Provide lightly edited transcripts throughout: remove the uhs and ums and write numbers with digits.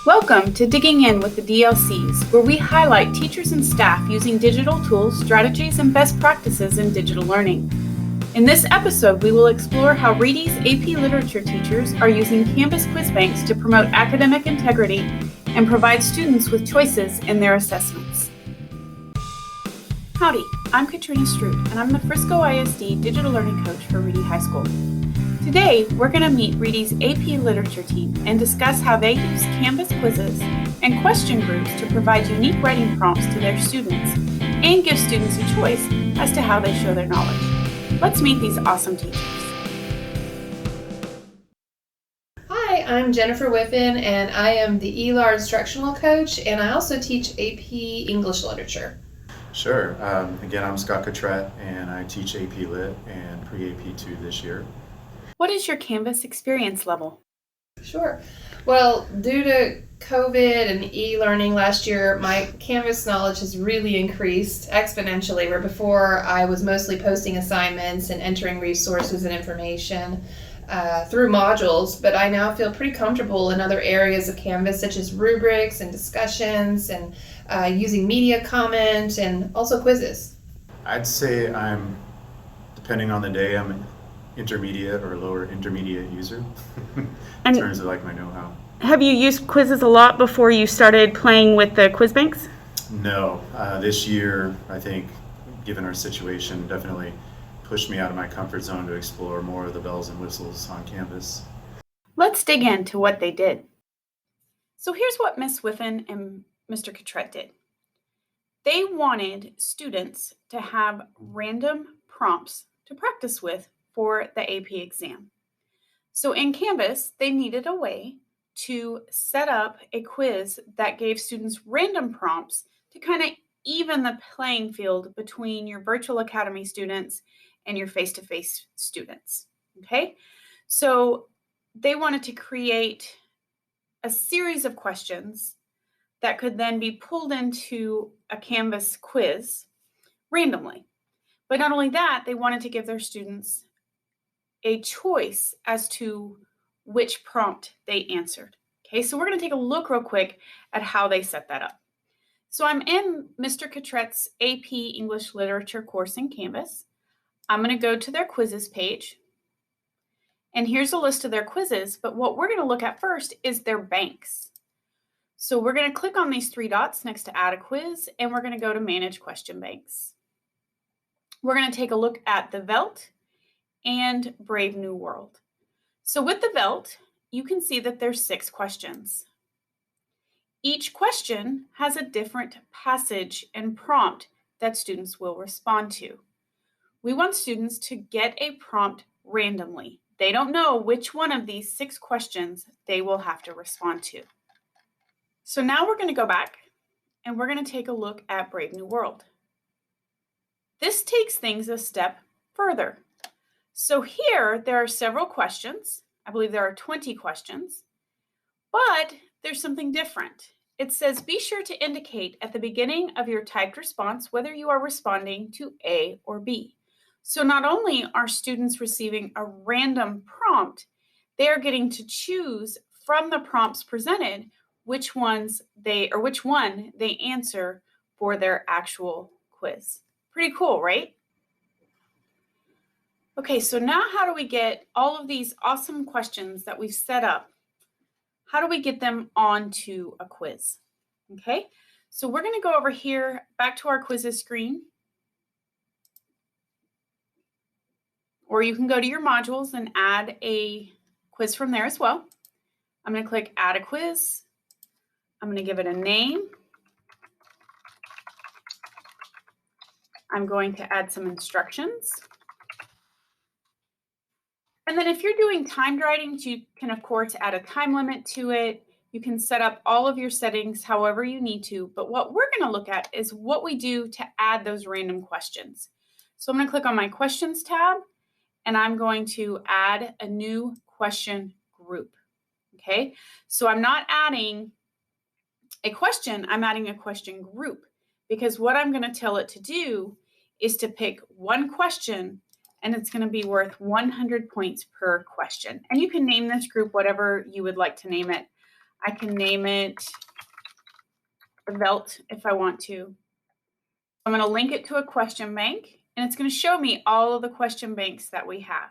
Welcome to Digging In with the DLCs, where we highlight teachers and staff using digital tools, strategies, and best practices in digital learning. In this episode, we will explore how Reedy's AP Literature teachers are using Canvas quiz banks to promote academic integrity and provide students with choices in their assessments. Howdy, I'm Katrina Stroot, and I'm the Frisco ISD Digital Learning Coach for Reedy High School. Today, we're going to meet Reedy's AP Literature team and discuss how they use Canvas quizzes and question groups to provide unique writing prompts to their students and give students a choice as to how they show their knowledge. Let's meet these awesome teachers. Hi, I'm Jennifer Whiffen, and I am the ELAR instructional coach, and I also teach AP English Literature. Sure. Again, I'm Scott Cottrett, and I teach AP Lit and Pre-AP 2 this year. What is your Canvas experience level? Sure. Well, due to COVID and e-learning last year, my Canvas knowledge has really increased exponentially, where before I was mostly posting assignments and entering resources and information through modules, but I now feel pretty comfortable in other areas of Canvas, such as rubrics and discussions and using media comment and also quizzes. I'd say depending on the day, I'm intermediate or lower intermediate user in terms of like my know-how. Have you used quizzes a lot before you started playing with the quiz banks? No. This year, I think, given our situation, definitely pushed me out of my comfort zone to explore more of the bells and whistles on Canvas. Let's dig into what they did. So here's what Ms. Whiffen and Mr. Cottrett did. They wanted students to have random prompts to practice with for the AP exam. So in Canvas, they needed a way to set up a quiz that gave students random prompts to kind of even the playing field between your virtual academy students and your face-to-face students. Okay, so they wanted to create a series of questions that could then be pulled into a Canvas quiz randomly. But not only that, they wanted to give their students a choice as to which prompt they answered. Okay, so we're going to take a look real quick at how they set that up. So I'm in Mr. Cottrett's AP English Literature course in Canvas. I'm going to go to their quizzes page. And here's a list of their quizzes, but what we're going to look at first is their banks. So we're going to click on these three dots next to add a quiz, and we're going to go to manage question banks. We're going to take a look at the Velt and Brave New World. So with the Velt, you can see that there's 6 questions. Each question has a different passage and prompt that students will respond to. We want students to get a prompt randomly. They don't know which one of these 6 questions they will have to respond to. So now we're going to go back and we're going to take a look at Brave New World. This takes things a step further. So here, there are several questions. I believe there are 20 questions, but there's something different. It says, be sure to indicate at the beginning of your typed response whether you are responding to A or B. So not only are students receiving a random prompt, they are getting to choose from the prompts presented which one they answer for their actual quiz. Pretty cool, right? Okay, so now how do we get all of these awesome questions that we've set up? How do we get them onto a quiz? Okay, so we're going to go over here back to our quizzes screen. Or you can go to your modules and add a quiz from there as well. I'm going to click add a quiz. I'm going to give it a name. I'm going to add some instructions. And then if you're doing timed writings, you can, of course, add a time limit to it. You can set up all of your settings however you need to. But what we're going to look at is what we do to add those random questions. So I'm going to click on my questions tab, and I'm going to add a new question group. Okay, so I'm not adding a question, I'm adding a question group, because what I'm going to tell it to do is to pick one question, and it's going to be worth 100 points per question. And you can name this group whatever you would like to name it. I can name it Velt if I want to. I'm going to link it to a question bank, and it's going to show me all of the question banks that we have.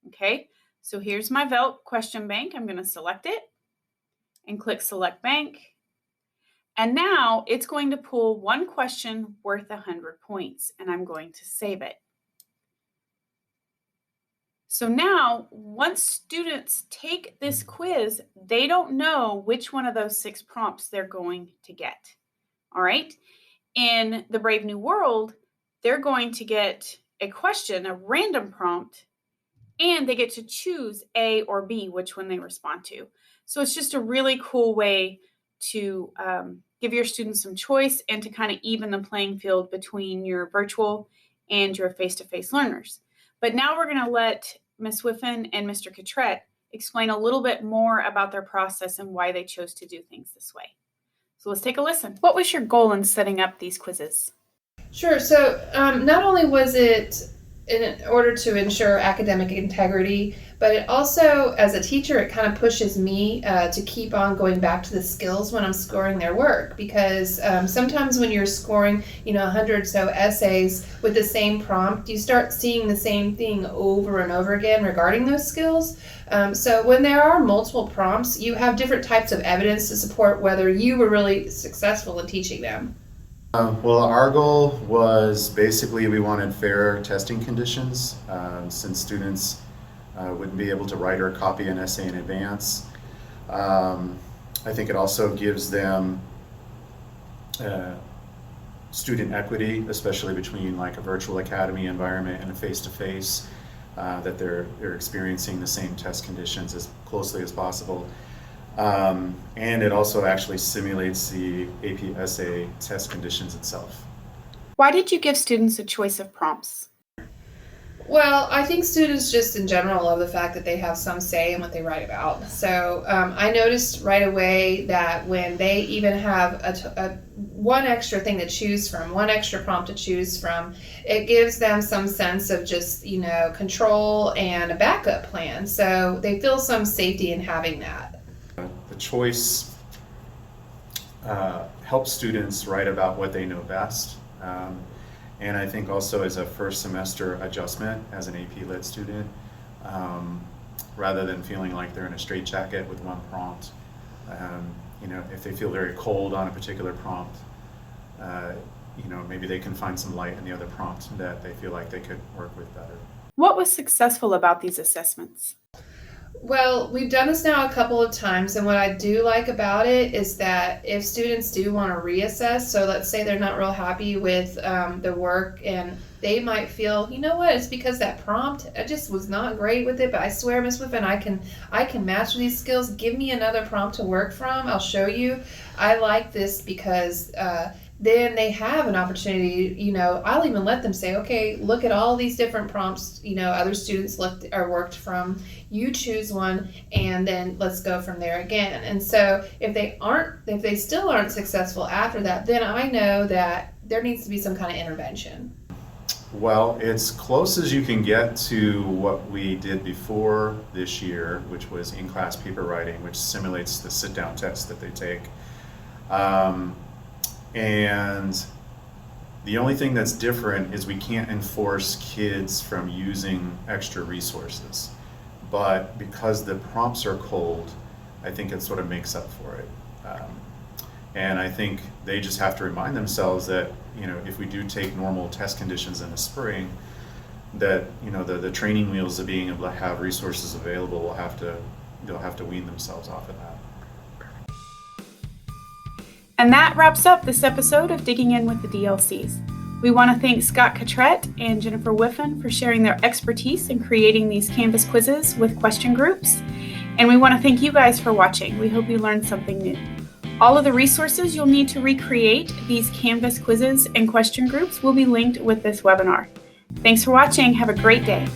Okay, so here's my Velt question bank. I'm going to select it and click Select Bank. And now it's going to pull one question worth 100 points, and I'm going to save it. So now, once students take this quiz, they don't know which one of those 6 prompts they're going to get. All right? In the Brave New World, they're going to get a question, a random prompt, and they get to choose A or B, which one they respond to. So it's just a really cool way to give your students some choice and to kind of even the playing field between your virtual and your face-to-face learners. But now we're going to let Ms. Whiffen and Mr. Cottrett explain a little bit more about their process and why they chose to do things this way. So let's take a listen. What was your goal in setting up these quizzes? Sure. So not only was it in order to ensure academic integrity, but it also, as a teacher, it kind of pushes me to keep on going back to the skills when I'm scoring their work, because sometimes when you're scoring, 100 or so essays with the same prompt, you start seeing the same thing over and over again regarding those skills. So when there are multiple prompts, you have different types of evidence to support whether you were really successful in teaching them. Well, our goal was basically we wanted fair testing conditions since students wouldn't be able to write or copy an essay in advance. I think it also gives them student equity, especially between like a virtual academy environment and a face-to-face, that they're experiencing the same test conditions as closely as possible. And it also actually simulates the AP essay test conditions itself. Why did you give students a choice of prompts? Well, I think students just in general love the fact that they have some say in what they write about. So I noticed right away that when they even have one extra thing to choose from, one extra prompt to choose from, it gives them some sense of just, control and a backup plan. So they feel some safety in having that. The choice helps students write about what they know best. And I think also as a first semester adjustment as an AP-led student, rather than feeling like they're in a straitjacket with one prompt. If they feel very cold on a particular prompt, maybe they can find some light in the other prompt that they feel like they could work with better. What was successful about these assessments? Well, we've done this now a couple of times, and what I do like about it is that if students do want to reassess, so let's say they're not real happy with the work, and they might feel, it's because that prompt, I just was not great with it, but I swear, Ms. Whiffen, I can master these skills. Give me another prompt to work from. I'll show you. I like this because then they have an opportunity, I'll even let them say, okay, look at all these different prompts, other students looked or worked from, you choose one, and then let's go from there again. And so if they still aren't successful after that, then I know that there needs to be some kind of intervention. Well, it's close as you can get to what we did before this year, which was in-class paper writing, which simulates the sit-down test that they take. And the only thing that's different is we can't enforce kids from using extra resources. But because the prompts are cold, I think it sort of makes up for it. And I think they just have to remind themselves that, if we do take normal test conditions in the spring, that, the training wheels of being able to have resources available they'll have to wean themselves off of that. And that wraps up this episode of Digging In with the DLCs. We want to thank Scott Cottrett and Jennifer Whiffen for sharing their expertise in creating these Canvas quizzes with question groups. And we want to thank you guys for watching. We hope you learned something new. All of the resources you'll need to recreate these Canvas quizzes and question groups will be linked with this webinar. Thanks for watching. Have a great day.